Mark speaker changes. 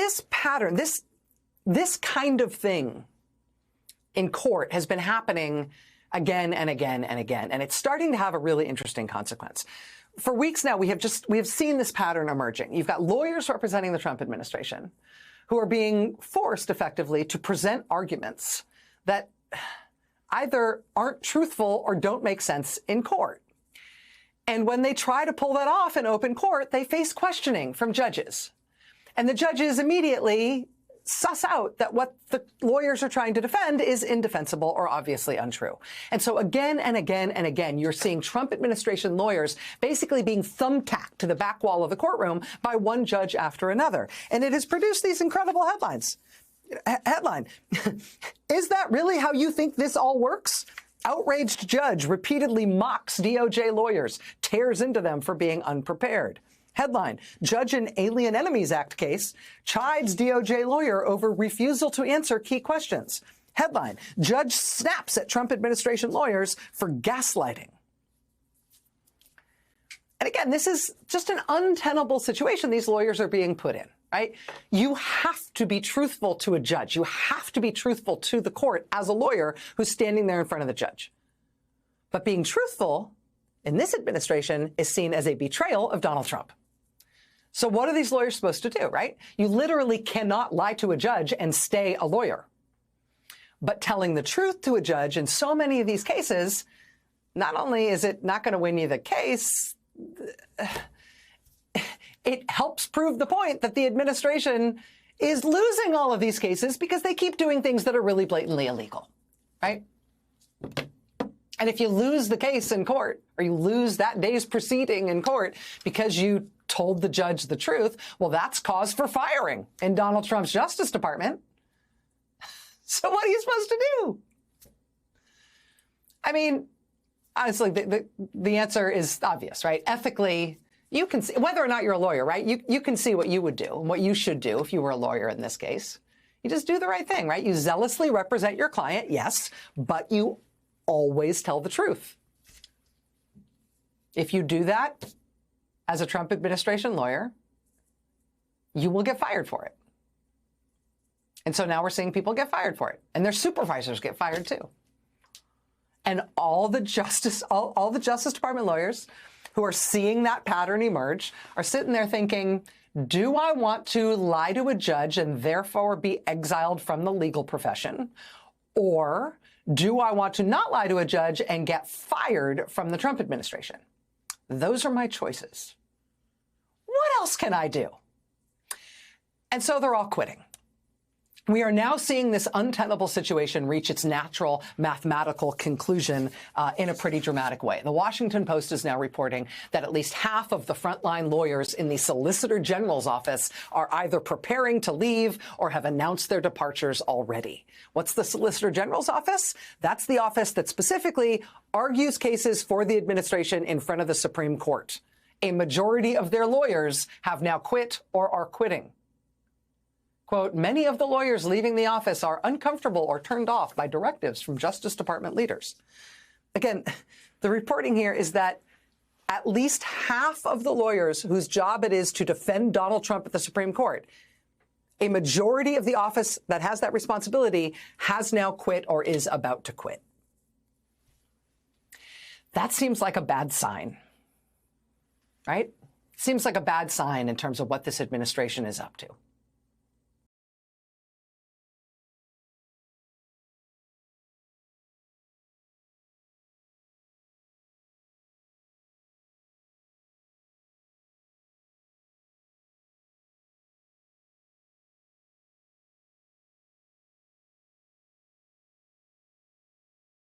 Speaker 1: this pattern, this kind of thing in court has been happening again and again and again, and it's starting to have a really interesting consequence. For weeks now, we have seen this pattern emerging. You've got lawyers representing the Trump administration who are being forced effectively to present arguments that either aren't truthful or don't make sense in court. And when they try to pull that off in open court, they face questioning from judges. And the judges immediately suss out that what the lawyers are trying to defend is indefensible or obviously untrue. And so again and again and again, you're seeing Trump administration lawyers basically being thumbtacked to the back wall of the courtroom by one judge after another. And it has produced these incredible headlines. Headline, is that really how you think this all works? Outraged judge repeatedly mocks DOJ lawyers, tears into them for being unprepared. Headline, judge in Alien Enemies Act case chides DOJ lawyer over refusal to answer key questions. Headline, judge snaps at Trump administration lawyers for gaslighting. And again, this is just an untenable situation these lawyers are being put in, right? You have to be truthful to a judge. You have to be truthful to the court as a lawyer who's standing there in front of the judge. But being truthful in this administration is seen as a betrayal of Donald Trump. So what are these lawyers supposed to do, right? You literally cannot lie to a judge and stay a lawyer. But telling the truth to a judge in so many of these cases, not only is it not going to win you the case, it helps prove the point that the administration is losing all of these cases because they keep doing things that are really blatantly illegal, right? And if you lose the case in court, or you lose that day's proceeding in court because you told the judge the truth, well, that's cause for firing in Donald Trump's Justice Department. So what are you supposed to do? I mean, honestly, the answer is obvious, right? Ethically, you can see, whether or not you're a lawyer, right? You can see what you would do and what you should do if you were a lawyer in this case. You just do the right thing, right? You zealously represent your client, yes, but you always tell the truth. If you do that as a Trump administration lawyer, you will get fired for it. And so now we're seeing people get fired for it, and their supervisors get fired too. And all the Justice Department lawyers who are seeing that pattern emerge are sitting there thinking, do I want to lie to a judge and therefore be exiled from the legal profession? Or do I want to not lie to a judge and get fired from the Trump administration? Those are my choices. What else can I do? And so they're all quitting. We are now seeing this untenable situation reach its natural mathematical conclusion in a pretty dramatic way. The Washington Post is now reporting that at least half of the frontline lawyers in the Solicitor General's office are either preparing to leave or have announced their departures already. What's the Solicitor General's office? That's the office that specifically argues cases for the administration in front of the Supreme Court. A majority of their lawyers have now quit or are quitting. Quote, many of the lawyers leaving the office are uncomfortable or turned off by directives from Justice Department leaders. Again, the reporting here is that at least half of the lawyers whose job it is to defend Donald Trump at the Supreme Court, a majority of the office that has that responsibility has now quit or is about to quit. That seems like a bad sign, right? Seems like a bad sign in terms of what this administration is up to.